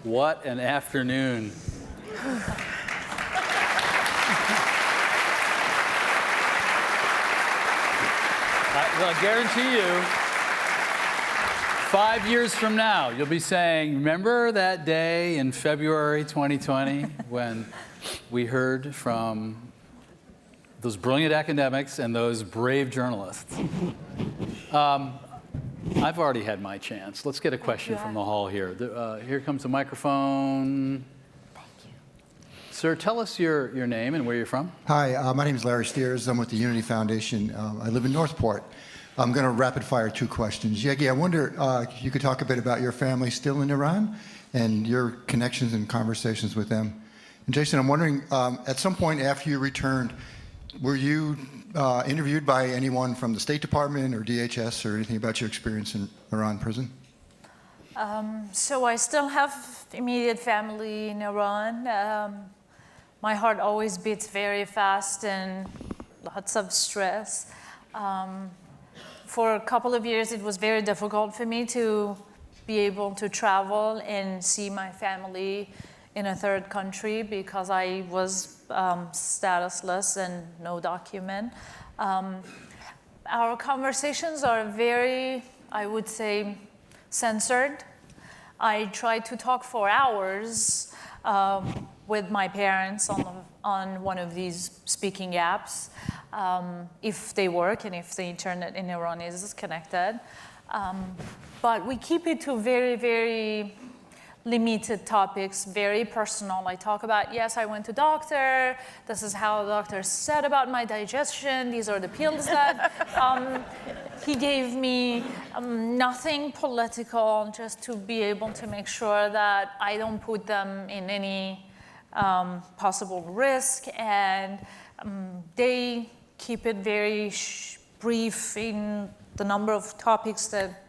What an afternoon. I guarantee you, 5 years from now, you'll be saying, remember that day in February 2020 when we heard from those brilliant academics and those brave journalists? I've already had my chance. Let's get a question from the hall here. Here comes the microphone. Thank you. Sir, tell us your name and where you're from. Hi, my name is Larry Steers. I'm with the Unity Foundation. I live in Northport. I'm going to rapid fire 2 questions. Yeganeh, I wonder if you could talk a bit about your family still in Iran and your connections and conversations with them. And Jason, I'm wondering, at some point after you returned, were you interviewed by anyone from the State Department or DHS or anything about your experience in Iran prison? So I still have immediate family in Iran. My heart always beats very fast and lots of stress. For a couple of years, it was very difficult for me to be able to travel and see my family in a third country because I was statusless and no document. Our conversations are very, I would say, censored. I try to talk for hours with my parents on one of these speaking apps, if they work and if the internet in Iran is connected. But we keep it to very, very limited topics, very personal. I talk about, yes, I went to doctor. This is how the doctor said about my digestion. These are the pills that he gave me. Nothing political, just to be able to make sure that I don't put them in any possible risk. And they keep it very brief in the number of topics that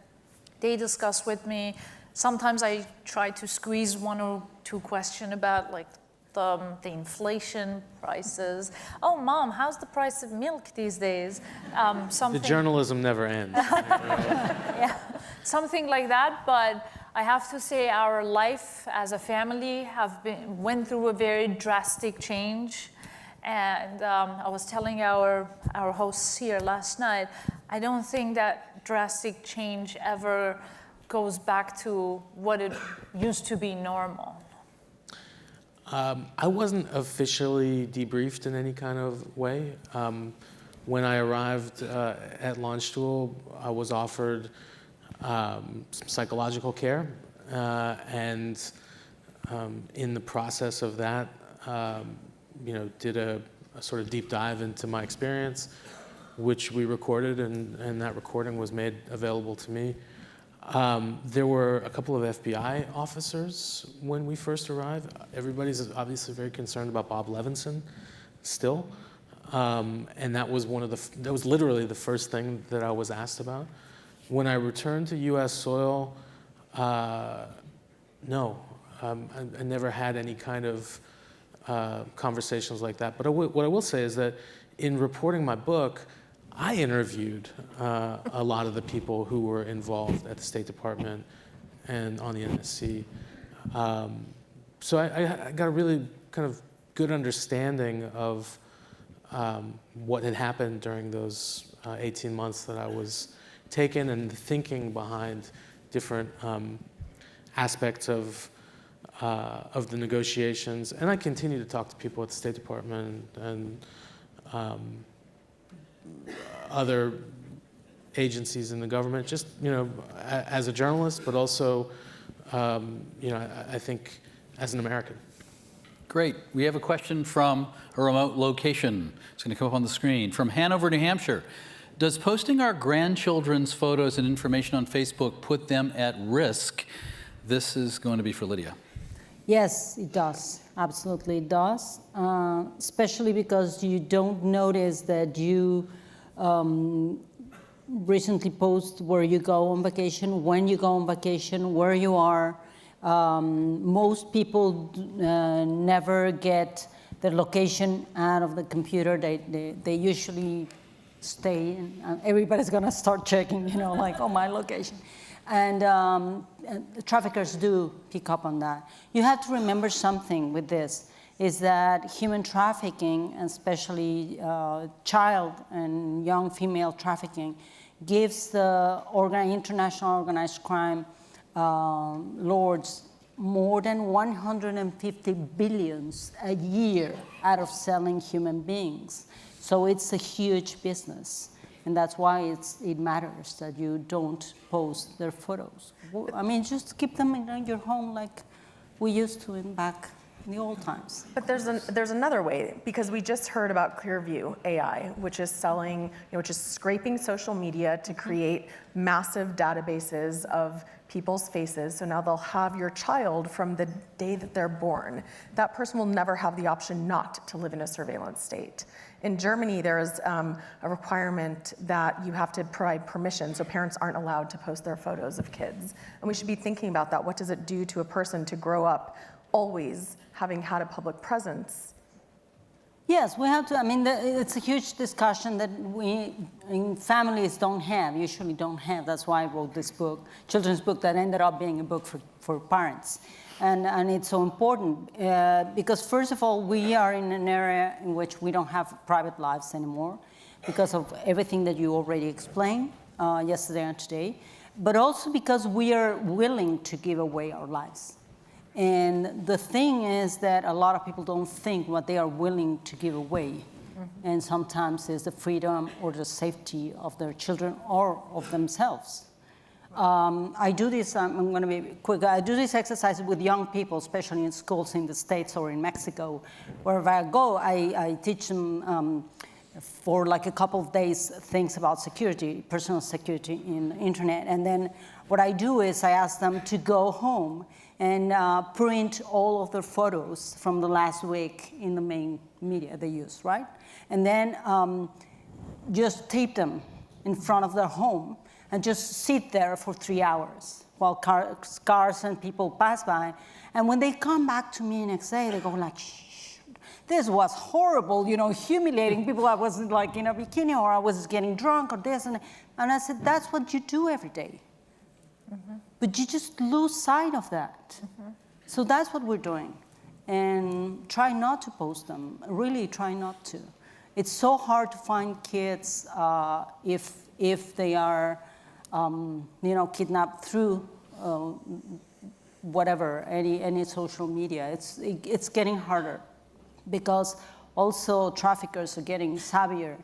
they discuss with me. Sometimes I try to squeeze 1 or 2 questions about like the inflation prices. Oh, Mom, how's the price of milk these days? The journalism never ends. Yeah, something like that. But I have to say our life as a family went through a very drastic change. And I was telling our hosts here last night, I don't think that drastic change ever goes back to what it used to be normal. I wasn't officially debriefed in any kind of way. When I arrived at launch school, I was offered some psychological care, and in the process of that, did a sort of deep dive into my experience, which we recorded, and that recording was made available to me. There were a couple of FBI officers when we first arrived. Everybody's obviously very concerned about Bob Levinson still. And that was that was literally the first thing that I was asked about. When I returned to US soil, no, I never had any kind of conversations like that. But what I will say is that in reporting my book, I interviewed a lot of the people who were involved at the State Department and on the NSC. So I got a really kind of good understanding of what had happened during those 18 months that I was taken, and the thinking behind different aspects of the negotiations. And I continue to talk to people at the State Department and other agencies in the government, just, as a journalist, but also, I think as an American. Great. We have a question from a remote location. It's going to come up on the screen. From Hanover, New Hampshire. Does posting our grandchildren's photos and information on Facebook put them at risk? This is going to be for Lydia. Yes, it does. Absolutely it does. Especially because you don't notice that you recently post where you go on vacation, when you go on vacation, where you are. Most people never get their location out of the computer. They usually stay, and everybody's gonna start checking, like, oh, my location. And traffickers do pick up on that. You have to remember something with this, is that human trafficking, and especially child and young female trafficking, gives the international organized crime lords more than 150 billions a year out of selling human beings. So it's a huge business. And that's why it matters that you don't post their photos. I mean, just keep them in your home like we used to back in the old times. But there's another way, because we just heard about Clearview AI, which is which is scraping social media to create massive databases of people's faces. So now they'll have your child from the day that they're born. That person will never have the option not to live in a surveillance state. In Germany, there is a requirement that you have to provide permission, so parents aren't allowed to post their photos of kids. And we should be thinking about that. What does it do to a person to grow up always having had a public presence? Yes, we have to. I mean, it's a huge discussion that we in families usually don't have. That's why I wrote this book, children's book, that ended up being a book for parents. And it's so important because, first of all, we are in an area in which we don't have private lives anymore because of everything that you already explained yesterday and today, but also because we are willing to give away our lives. And the thing is that a lot of people don't think what they are willing to give away. Mm-hmm. And sometimes it's the freedom or the safety of their children or of themselves. I do this, I'm going to be quick, I do this exercise with young people, especially in schools in the States or in Mexico. Wherever I go, I teach them for like a couple of days things about security, personal security in the internet. And then what I do is I ask them to go home and print all of their photos from the last week in the main media they use, right? And then just tape them in front of their home and just sit there for 3 hours while cars and people pass by. And when they come back to me next day, they go like, shh, this was horrible, humiliating people. I was like in a bikini, or I was getting drunk, or this. And I said, that's what you do every day. Mm-hmm. But you just lose sight of that. Mm-hmm. So that's what we're doing. And try not to post them, really try not to. It's so hard to find kids if they are kidnapped through whatever, any social media. It's getting harder because also traffickers are getting savvier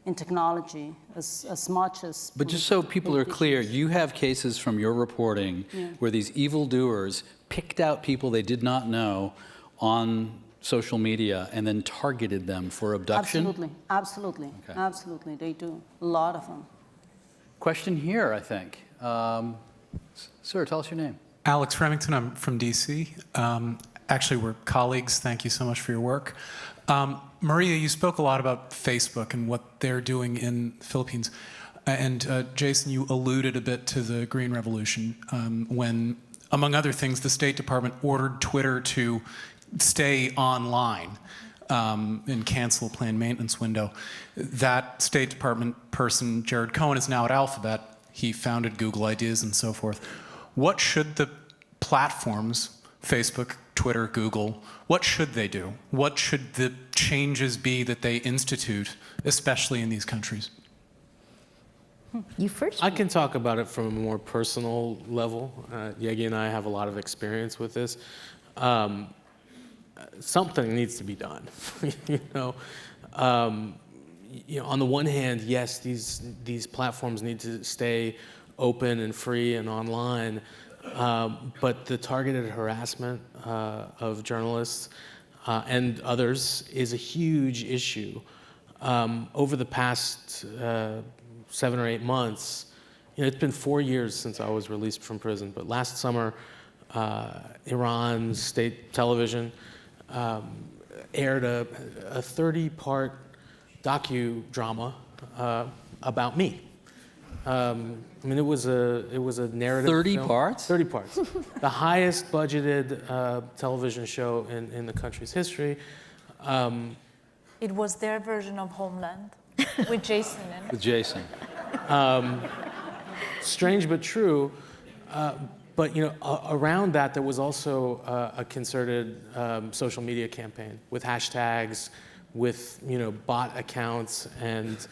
in technology as much as... But just so people are clear, you have cases from your reporting where these evildoers picked out people they did not know on social media and then targeted them for abduction? Absolutely, okay. Absolutely, they do, a lot of them. Question here, I think. Sir, tell us your name. Alex Remington, I'm from DC. Actually, we're colleagues. Thank you so much for your work. Maria, you spoke a lot about Facebook and what they're doing in the Philippines. And Jason, you alluded a bit to the Green Revolution when, among other things, the State Department ordered Twitter to stay online and cancel a planned maintenance window. That State Department person, Jared Cohen, is now at Alphabet. He founded Google Ideas and so forth. What should the platforms, Facebook, Twitter, Google, what should they do? What should the changes be that they institute, especially in these countries? You first. I can talk about it from a more personal level. Yeganeh and I have a lot of experience with this. Something needs to be done. On the one hand, yes, these platforms need to stay open and free and online, but the targeted harassment of journalists and others is a huge issue. Over the past 7 or 8 months, it's been 4 years since I was released from prison, but last summer, Iran's state television aired a 30-part docudrama about me. It was a narrative 30 film. parts? 30 parts. The highest budgeted television show in the country's history. It was their version of Homeland with Jason in it. With Jason. Strange but true, But around that, there was also a concerted social media campaign with hashtags, with bot accounts, and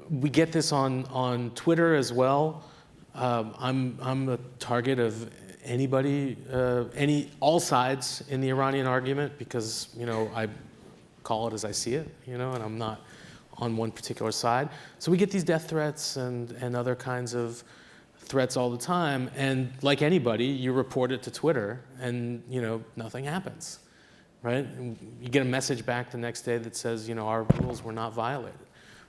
we get this on Twitter as well. I'm a target of anybody, all sides in the Iranian argument, because I call it as I see it, and I'm not on one particular side. So we get these death threats and other kinds of threats all the time, and like anybody, you report it to Twitter, and nothing happens, right? And you get a message back the next day that says our rules were not violated.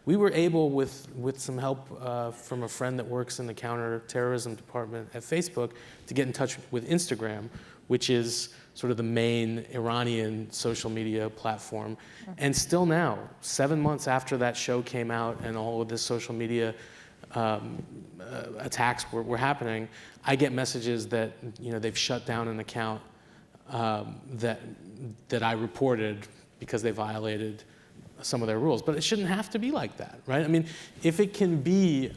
We were able, with some help from a friend that works in the counterterrorism department at Facebook, to get in touch with Instagram, which is sort of the main Iranian social media platform. And still now, 7 months after that show came out and all of this social media attacks were happening, I get messages that they've shut down an account that I reported because they violated some of their rules. But it shouldn't have to be like that, right? I mean, if it can be,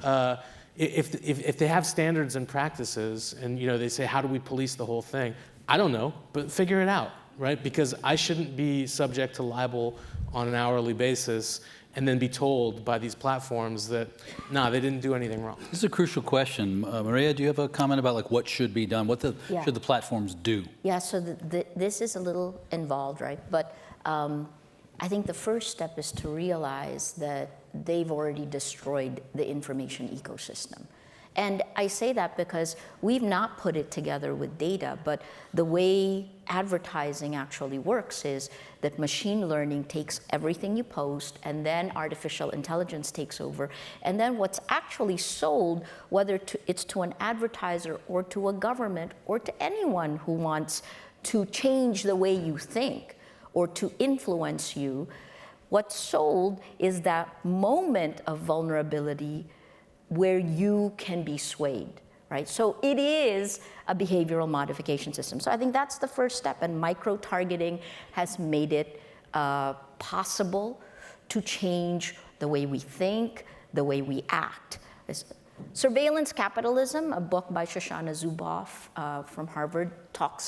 if they have standards and practices, and they say, how do we police the whole thing? I don't know, but figure it out, right? Because I shouldn't be subject to libel on an hourly basis and then be told by these platforms that, they didn't do anything wrong. This is a crucial question. Maria, do you have a comment about what should be done? What should the platforms do? Yeah, so this is a little involved, right? But I think the first step is to realize that they've already destroyed the information ecosystem. And I say that because we've not put it together with data, but the way advertising actually works is that machine learning takes everything you post, and then artificial intelligence takes over. And then what's actually sold, whether it's to an advertiser or to a government or to anyone who wants to change the way you think or to influence you, what's sold is that moment of vulnerability where you can be swayed, right? So it is a behavioral modification system. So I think that's the first step, and micro-targeting has made it possible to change the way we think, the way we act. Surveillance Capitalism, a book by Shoshana Zuboff from Harvard,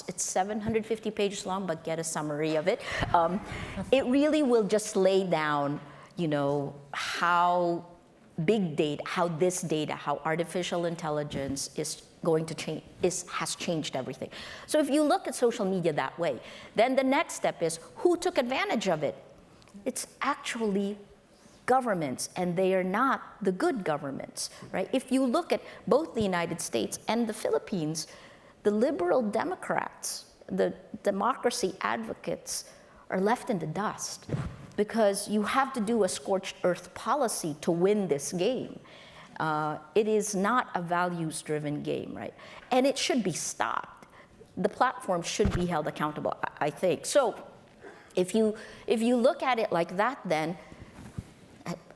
it's 750 pages long, but get a summary of it. It really will just lay down, how big data, how artificial intelligence is going to change, has changed everything. So if you look at social media that way, then the next step is who took advantage of it? It's actually governments, and they are not the good governments, right? If you look at both the United States and the Philippines, the liberal Democrats, the democracy advocates are left in the dust, because you have to do a scorched earth policy to win this game. It is not a values-driven game, right? And it should be stopped. The platform should be held accountable, I think. So if you look at it like that, then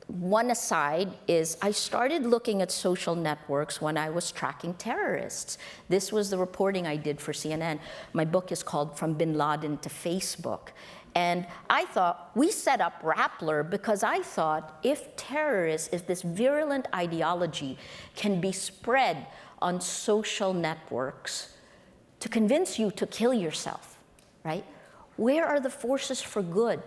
one aside is I started looking at social networks when I was tracking terrorists. This was the reporting I did for CNN. My book is called From Bin Laden to Facebook. And I thought, we set up Rappler because I thought if this virulent ideology can be spread on social networks to convince you to kill yourself, right? Where are the forces for good?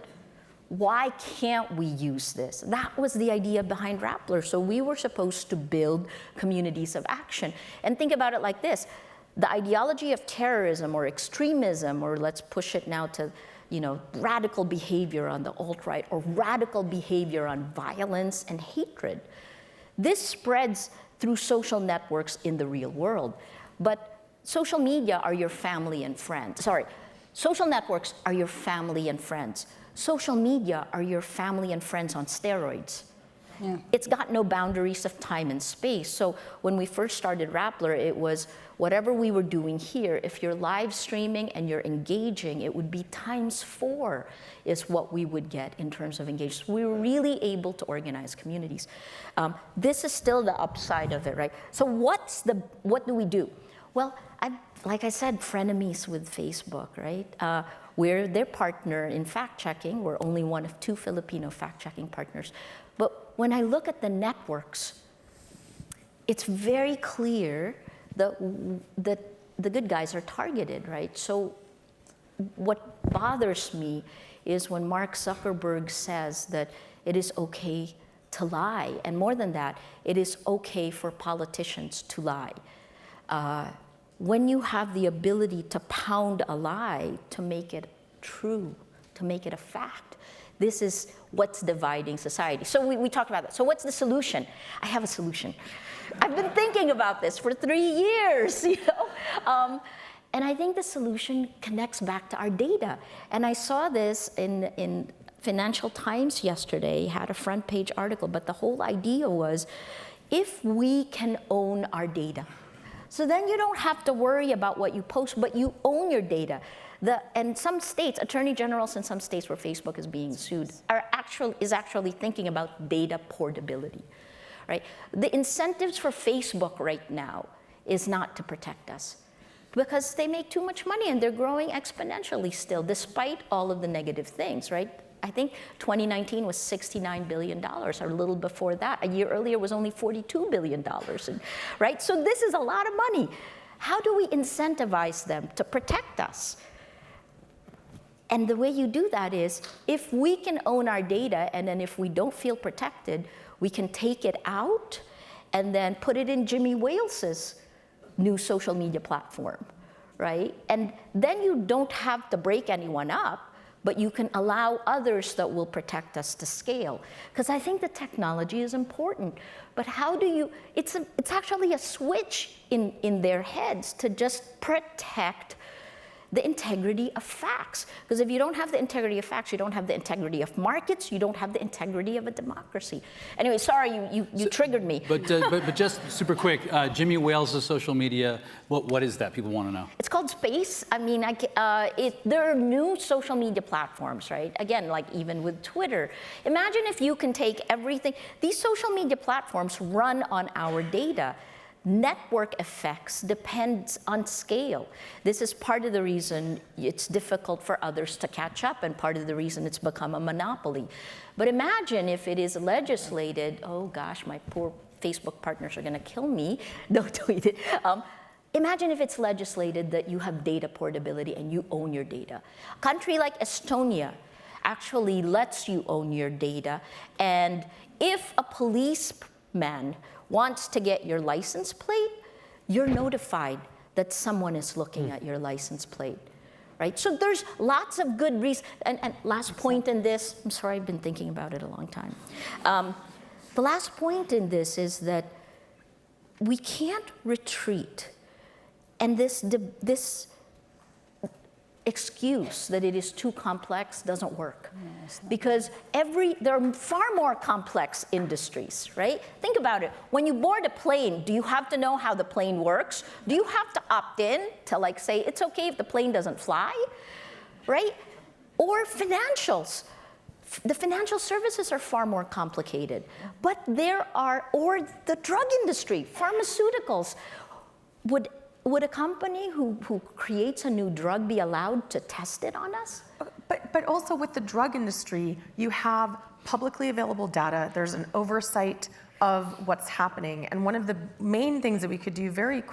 Why can't we use this? That was the idea behind Rappler. So we were supposed to build communities of action. And think about it like this. The ideology of terrorism or extremism, or let's push it now to radical behavior on the alt-right, or radical behavior on violence and hatred. This spreads through social networks in the real world. But social media are your family and friends. Social networks are your family and friends. Social media are your family and friends on steroids. Yeah. It's got no boundaries of time and space. So when we first started Rappler, it was whatever we were doing here, if you're live streaming and you're engaging, it would be x4 is what we would get in terms of engagement. So we were really able to organize communities. This is still the upside of it, right? So what do we do? Well, like I said, frenemies with Facebook, right? We're their partner in fact-checking. We're only one of 2 Filipino fact-checking partners. But when I look at the networks, it's very clear that the good guys are targeted, right? So what bothers me is when Mark Zuckerberg says that it is okay to lie, and more than that, it is okay for politicians to lie. When you have the ability to pound a lie to make it true, to make it a fact, this is what's dividing society. So we talked about that. So what's the solution? I have a solution. I've been thinking about this for 3 years, you know? And I think the solution connects back to our data. And I saw this in Financial Times yesterday, had a front page article, but the whole idea was, if we can own our data, so then you don't have to worry about what you post, but you own your data. And some states, attorney generals in some states where Facebook is being sued, is actually thinking about data portability, right? The incentives for Facebook right now is not to protect us, because they make too much money and they're growing exponentially still, despite all of the negative things, right? I think 2019 was $69 billion, or a little before that. A year earlier was only $42 billion, right? So this is a lot of money. How do we incentivize them to protect us? And the way you do that is, if we can own our data, and then if we don't feel protected, we can take it out and then put it in Jimmy Wales's new social media platform, right? And then you don't have to break anyone up, but you can allow others that will protect us to scale. Because I think the technology is important, but how do you, it's actually a switch in their heads to just protect the integrity of facts. Because if you don't have the integrity of facts, you don't have the integrity of markets, you don't have the integrity of a democracy. Anyway, sorry, you triggered me. But just super quick, Jimmy Wales' social media, what is that? People want to know. It's called Space. I mean, there are new social media platforms, right? Again, like even with Twitter. Imagine if you can take everything. These social media platforms run on our data. Network effects depends on scale. This is part of the reason it's difficult for others to catch up, and part of the reason it's become a monopoly. But imagine if it is legislated, oh gosh, my poor Facebook partners are gonna kill me, don't tweet it. Imagine if it's legislated that you have data portability and you own your data. A country like Estonia actually lets you own your data, and if a policeman wants to get your license plate, you're notified that someone is looking at your license plate, right? So there's lots of good reasons. And last point in this, I'm sorry, I've been thinking about it a long time. The last point in this is that we can't retreat. And this excuse that it is too complex doesn't work. Because there are far more complex industries, right? Think about it. When you board a plane, do you have to know how the plane works? Do you have to opt in to like say, it's okay if the plane doesn't fly, right? Or financials. The financial services are far more complicated. But or the drug industry, pharmaceuticals. Would a company who creates a new drug be allowed to test it on us? But also with the drug industry, you have publicly available data. There's an oversight of what's happening. And one of the main things that we could do very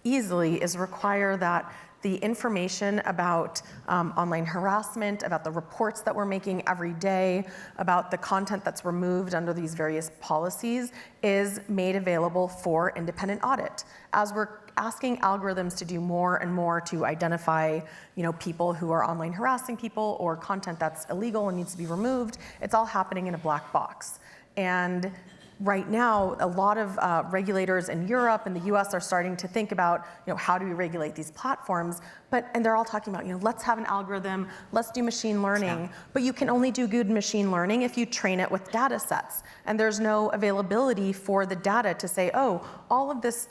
easily is require that the information about online harassment, about the reports that we're making every day, about the content that's removed under these various policies is made available for independent audit. As we're asking algorithms to do more and more to identify, people who are online harassing people or content that's illegal and needs to be removed, it's all happening in a black box. And right now, a lot of regulators in Europe and the US are starting to think about, how do we regulate these platforms? And they're all talking about, let's have an algorithm, let's do machine learning. But you can only do good machine learning if you train it with data sets. And there's no availability for the data to say, oh, all of this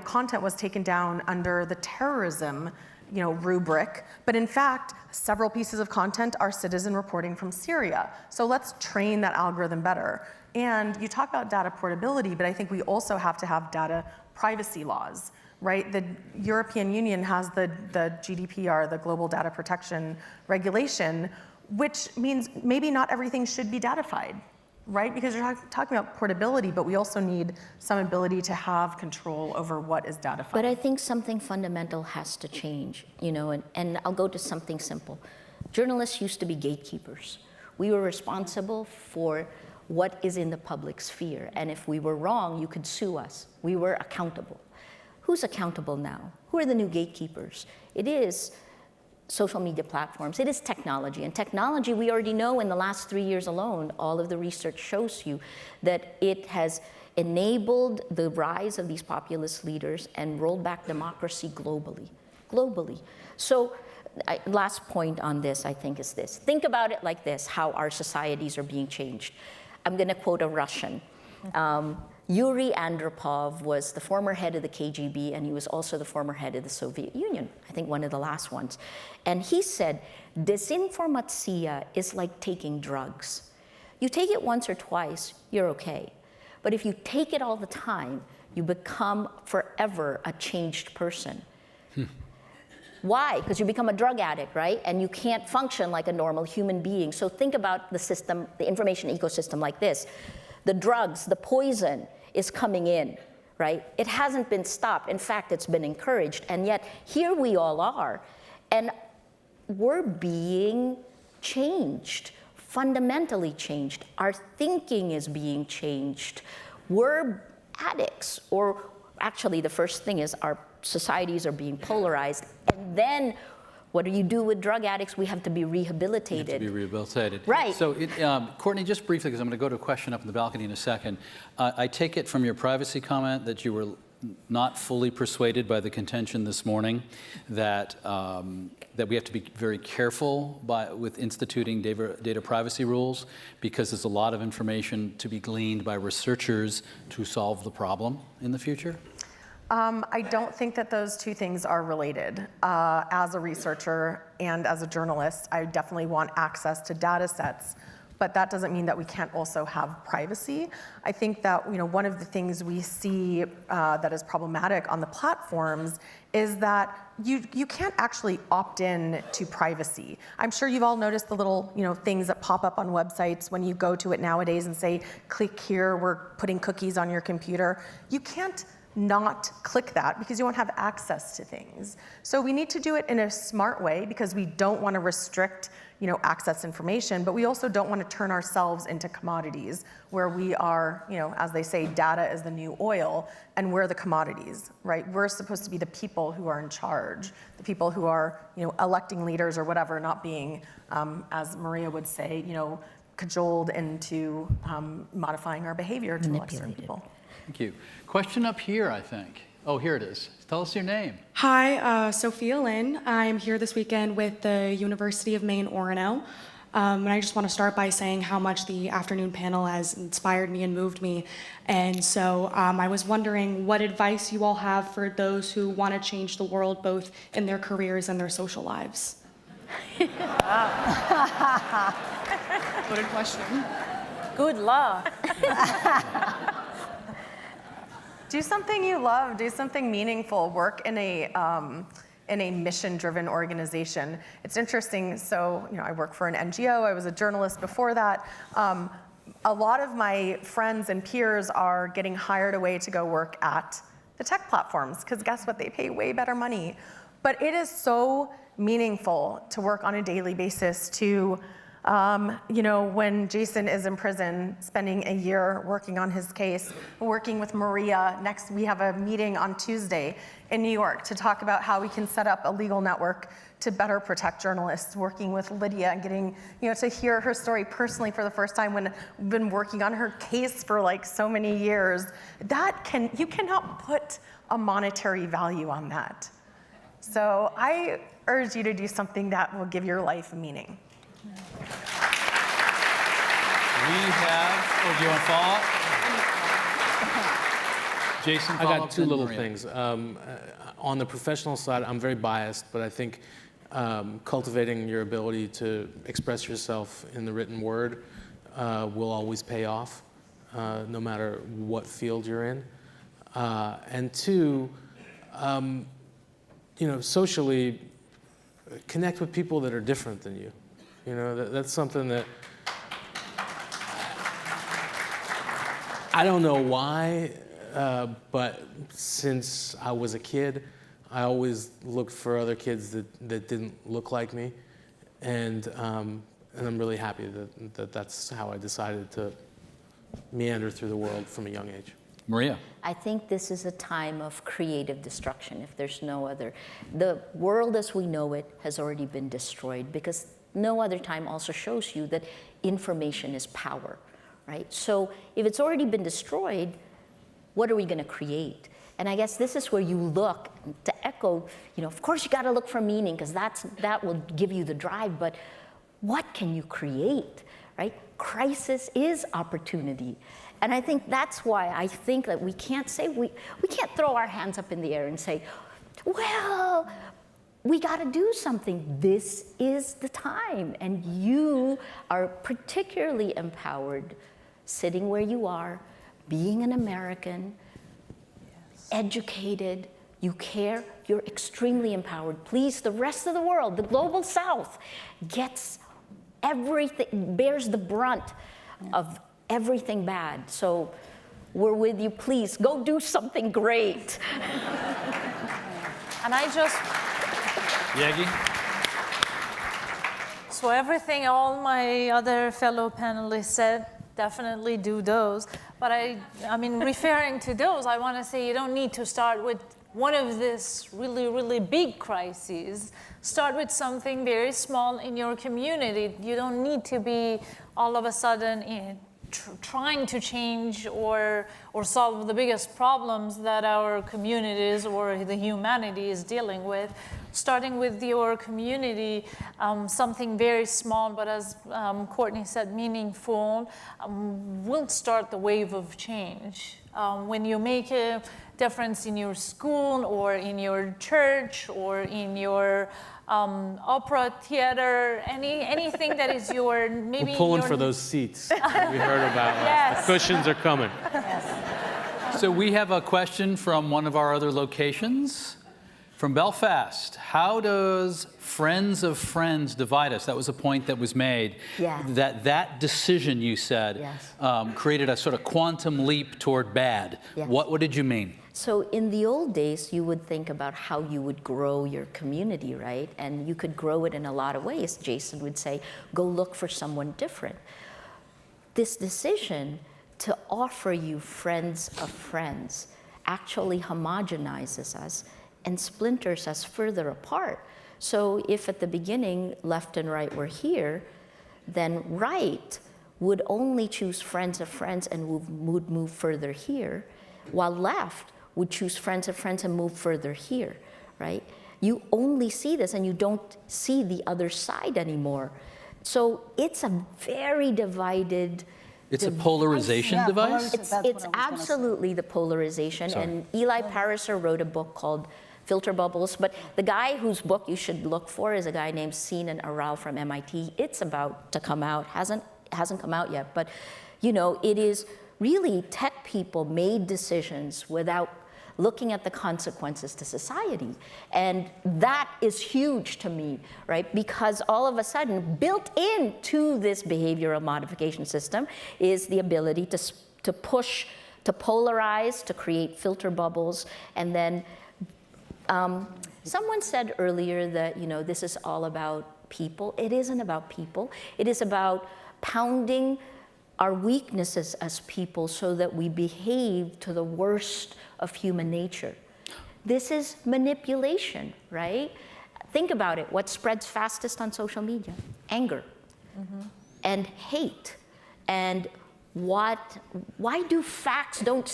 content was taken down under the terrorism rubric, but in fact, several pieces of content are citizen reporting from Syria. So let's train that algorithm better. And you talk about data portability, but I think we also have to have data privacy laws, right? The European Union has the GDPR, the Global Data Protection Regulation, which means maybe not everything should be datafied. right? Because you're talking about portability, but we also need some ability to have control over what is datafied. But I think something fundamental has to change, and I'll go to something simple. Journalists used to be gatekeepers. We were responsible for what is in the public sphere, and if we were wrong, you could sue us. We were accountable. Who's accountable now? Who are the new gatekeepers? It is social media platforms, it is technology. And technology, we already know in the last 3 years alone, all of the research shows you that it has enabled the rise of these populist leaders and rolled back democracy globally. So last point on this, I think, is this. Think about it like this, how our societies are being changed. I'm going to quote a Russian. Yuri Andropov was the former head of the KGB, and he was also the former head of the Soviet Union, I think one of the last ones. And he said, "Desinformatia is like taking drugs. You take it once or twice, you're okay. But if you take it all the time, you become forever a changed person." Why? Because you become a drug addict, right? And you can't function like a normal human being. So think about the system, the information ecosystem like this. The drugs, the poison is coming in, right? It hasn't been stopped. In fact, it's been encouraged. And yet, here we all are. And we're being changed, fundamentally changed. Our thinking is being changed. We're addicts, or actually the first thing is our societies are being polarized. And then what do you do with drug addicts? We have to be rehabilitated. You have to be rehabilitated. Right. So, Courtney, just briefly, because I'm going to go to a question up in the balcony in a second. I take it from your privacy comment that you were not fully persuaded by the contention this morning that that we have to be very careful with instituting data privacy rules, because there's a lot of information to be gleaned by researchers to solve the problem in the future? I don't think that those two things are related. As a researcher and as a journalist, I definitely want access to data sets, but that doesn't mean that we can't also have privacy. I think that one of the things we see that is problematic on the platforms is that you can't actually opt in to privacy. I'm sure you've all noticed the little things that pop up on websites when you go to it nowadays and say, click here, we're putting cookies on your computer. You can't not click that because you won't have access to things. So we need to do it in a smart way because we don't want to restrict access information, but we also don't want to turn ourselves into commodities where we are, as they say, data is the new oil, and we're the commodities, right? We're supposed to be the people who are in charge, the people who are, electing leaders or whatever, not being, as Maria would say, cajoled into modifying our behavior to elect certain people. Thank you. Question up here, I think. Oh, here it is. Tell us your name. Hi, Sophia Lynn. I'm here this weekend with the University of Maine, Orono. And I just want to start by saying how much the afternoon panel has inspired me and moved me. And so I was wondering what advice you all have for those who want to change the world, both in their careers and their social lives. Loaded question. Good luck. Do something you love, do something meaningful, work in a mission-driven organization. It's interesting, so I work for an NGO, I was a journalist before that. A lot of my friends and peers are getting hired away to go work at the tech platforms, because guess what, they pay way better money. But it is so meaningful to work on a daily basis to when Jason is in prison, spending a year working on his case, working with Maria. Next, we have a meeting on Tuesday in New York to talk about how we can set up a legal network to better protect journalists, working with Lydia and getting, to hear her story personally for the first time when we've been working on her case for like so many years. You cannot put a monetary value on that. So I urge you to do something that will give your life meaning. We have, do you want to follow up? Jason, follow I up, got two then little Maria. things. On the professional side, I'm very biased, but I think cultivating your ability to express yourself in the written word will always pay off, no matter what field you're in. And two, socially, connect with people that are different than you. That's something that I don't know why, but since I was a kid, I always looked for other kids that didn't look like me, and I'm really happy that that's how I decided to meander through the world from a young age. Maria. I think this is a time of creative destruction, if there's no other. The world as we know it has already been destroyed, because no other time also shows you that information is power, right? So if it's already been destroyed, what are we going to create? And I guess this is where you look to echo, of course you got to look for meaning, because that will give you the drive, but what can you create, right? Crisis is opportunity. And I think that's why I think that we can't say, we can't throw our hands up in the air and say, well, we got to do something. This is the time. And you are particularly empowered sitting where you are, being an American, educated, you care, you're extremely empowered. Please, the rest of the world, the global South, gets everything, bears the brunt of everything bad. So we're with you. Please go do something great. And I just, Yegi? so everything all my other fellow panelists said, definitely do those. But I mean, referring to those, I want to say you don't need to start with one of these really, really big crises. Start with something very small in your community. You don't need to be all of a sudden trying to change or solve the biggest problems that our communities or the humanity is dealing with. Starting with your community, something very small, but as Courtney said, meaningful, will start the wave of change. When you make a difference in your school or in your church or in your opera theater, anything that is your, maybe We're pulling your, for those seats we heard about. Yes. The cushions are coming. So we have a question from one of our other locations. From Belfast, how does friends of friends divide us? That was a point that was made. Yeah. That decision, you said, Yes. created a sort of quantum leap toward bad. Yes. What did you mean? So in the old days, you would think about how you would grow your community, right? And you could grow it in a lot of ways. Jason would say, go look for someone different. This decision to offer you friends of friends actually homogenizes us and splinters us further apart. So if at the beginning, left and right were here, then right would only choose friends of friends and would move further here, while left would choose friends of friends and move further here, right? You only see this and you don't see the other side anymore. So it's a very divided, It's a polarization device? it's absolutely the polarization. Sorry. And Eli Pariser wrote a book called Filter Bubbles, but the guy whose book you should look for is a guy named Sinan Aral from MIT. It's about to come out, hasn't come out yet, but it is really tech people made decisions without looking at the consequences to society. And that is huge to me, right? Because all of a sudden, built into this behavioral modification system is the ability to push, to polarize, to create filter bubbles, and then someone said earlier that, this is all about people. It isn't about people. It is about pounding our weaknesses as people so that we behave to the worst of human nature. This is manipulation, right? Think about it. What spreads fastest on social media? Anger and hate. And why do facts don't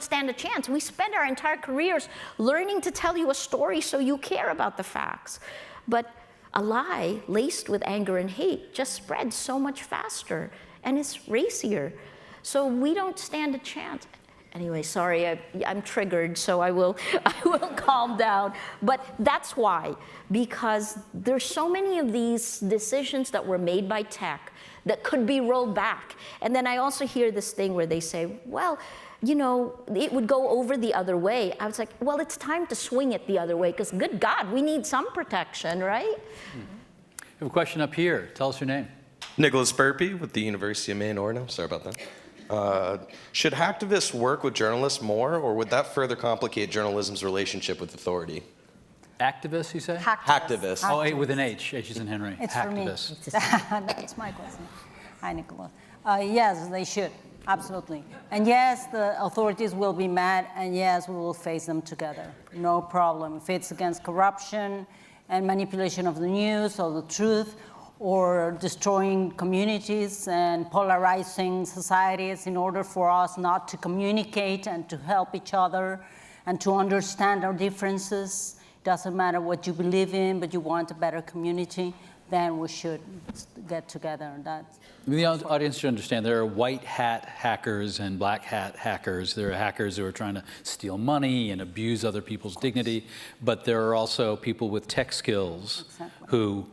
stand a chance? We spend our entire careers learning to tell you a story so you care about the facts. But a lie laced with anger and hate just spreads so much faster and it's racier. So we don't stand a chance. Anyway, sorry, I'm triggered, so I will calm down. But that's why, because there's so many of these decisions that were made by tech that could be rolled back. And then I also hear this thing where they say, well, it would go over the other way. I was like, well, it's time to swing it the other way, because good God, we need some protection, right? We have a question up here. Tell us your name. Nicholas Burpee with the University of Maine, Orono. Sorry about that. Should hacktivists work with journalists more, or would that further complicate journalism's relationship with authority? Activists, you say? Hacktivists. Oh, A with an H. H is in Henry. It's for me. Hacktivists. That's my question. Hi, Nicola. Yes, they should. Absolutely. And yes, the authorities will be mad, and yes, we will face them together. No problem. If it's against corruption and manipulation of the news or the truth, or destroying communities and polarizing societies in order for us not to communicate and to help each other and to understand our differences. Doesn't matter what you believe in, but you want a better community, then we should get together. The audience should understand there are white hat hackers and black hat hackers. There are hackers who are trying to steal money and abuse other people's dignity, but there are also people with tech skills who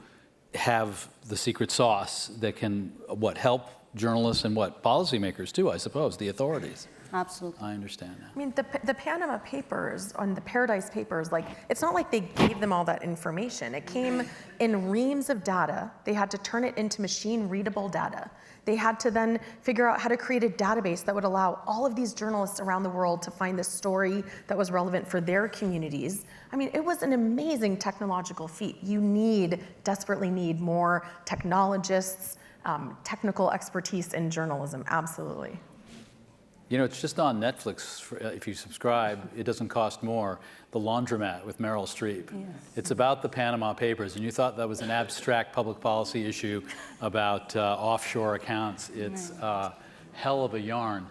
have the secret sauce that can help journalists and policymakers too, I suppose, the authorities. Absolutely. I understand that. I mean, the Panama Papers and the Paradise Papers, like, it's not like they gave them all that information. It came in reams of data. They had to turn it into machine-readable data. They had to then figure out how to create a database that would allow all of these journalists around the world to find the story that was relevant for their communities. I mean, it was an amazing technological feat. You desperately need more technologists, technical expertise in journalism, absolutely. You know, it's just on Netflix, if you subscribe, it doesn't cost more, The Laundromat with Meryl Streep. Yes. It's about the Panama Papers, and you thought that was an abstract public policy issue about offshore accounts. It's a hell of a yarn.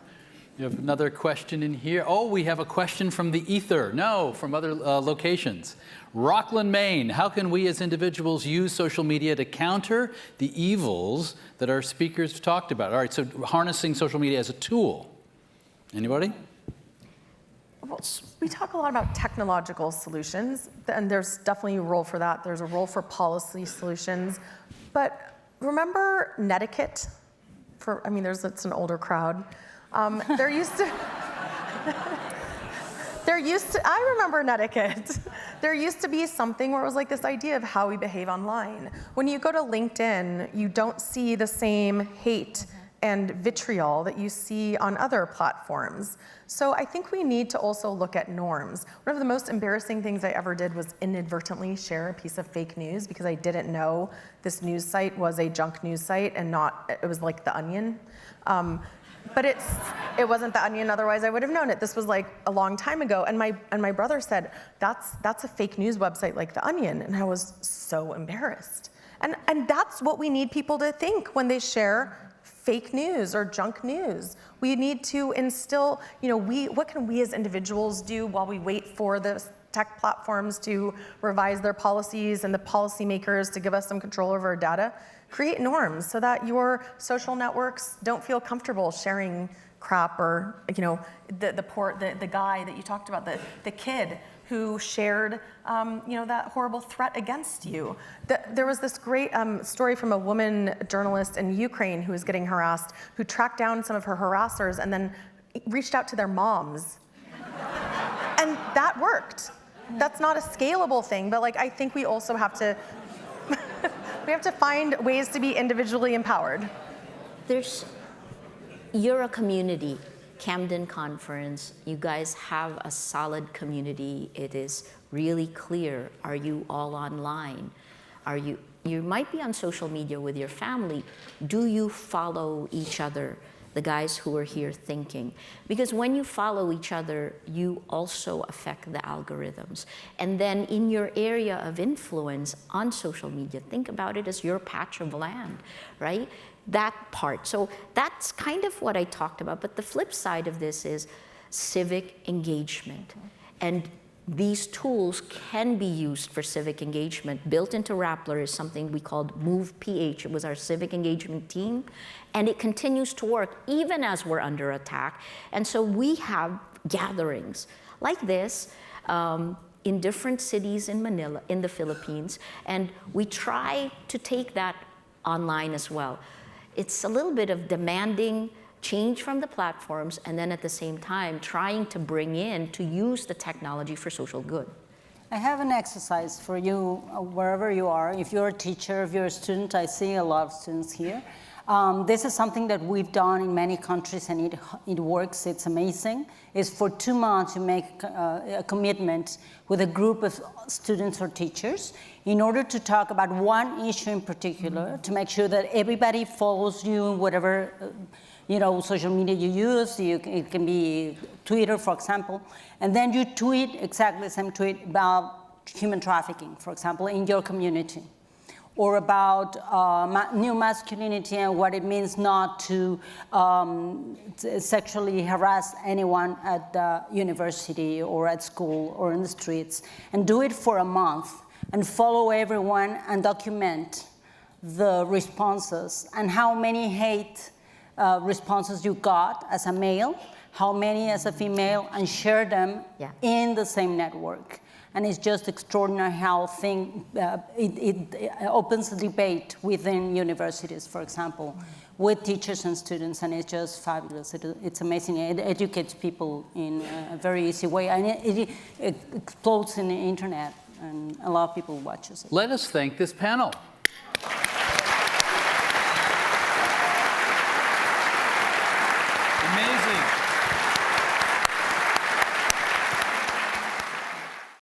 You have another question in here. Oh, we have a question from the ether. No, from other locations. Rockland, Maine, how can we as individuals use social media to counter the evils that our speakers talked about? All right, so harnessing social media as a tool. Anybody? Well, we talk a lot about technological solutions, and there's definitely a role for that. There's a role for policy solutions. But remember netiquette? It's an older crowd. I remember netiquette. There used to be something where it was like this idea of how we behave online. When you go to LinkedIn, you don't see the same hate and vitriol that you see on other platforms. So I think we need to also look at norms. One of the most embarrassing things I ever did was inadvertently share a piece of fake news because I didn't know this news site was a junk news site and it was like The Onion. But it wasn't The Onion, otherwise I would have known it. This was like a long time ago, and my brother said, that's a fake news website like The Onion, and I was so embarrassed. And that's what we need people to think when they share fake news or junk news. We need to instill, what can we as individuals do while we wait for the tech platforms to revise their policies and the policymakers to give us some control over our data? Create norms so that your social networks don't feel comfortable sharing crap, or the guy that you talked about, the kid who shared that horrible threat against you. There was this great story from a woman journalist in Ukraine who was getting harassed, who tracked down some of her harassers and then reached out to their moms. And that worked. That's not a scalable thing, but I think we also have to we have to find ways to be individually empowered. You're a community. Camden Conference, you guys have a solid community. It is really clear. Are you all online? You might be on social media with your family. Do you follow each other, the guys who are here thinking? Because when you follow each other, you also affect the algorithms. And then in your area of influence on social media, think about it as your patch of land, right? That part. So that's kind of what I talked about. But the flip side of this is civic engagement. And these tools can be used for civic engagement. Built into Rappler is something we called Move PH. It was our civic engagement team. And it continues to work even as we're under attack. And so we have gatherings like this in different cities in Manila, in the Philippines. And we try to take that online as well. It's a little bit of demanding change from the platforms, and then at the same time trying to bring in to use the technology for social good. I have an exercise for you wherever you are. If you're a teacher, if you're a student, I see a lot of students here. This is something that we've done in many countries, and it works. It's amazing. Is for 2 months you make a commitment with a group of students or teachers in order to talk about one issue in particular, to make sure that everybody follows you in whatever social media you use. It can be Twitter, for example, and then you tweet exactly the same tweet about human trafficking, for example, in your community, or about new masculinity and what it means not to sexually harass anyone at the university or at school or in the streets, and do it for a month and follow everyone and document the responses and how many hate responses you got as a male, how many as a female, and share them in the same network. And it's just extraordinary how it opens a debate within universities, for example, with teachers and students, and it's just fabulous. It's amazing. It educates people in a very easy way, and it explodes in the internet, and a lot of people watch it. Let us thank this panel. Amazing.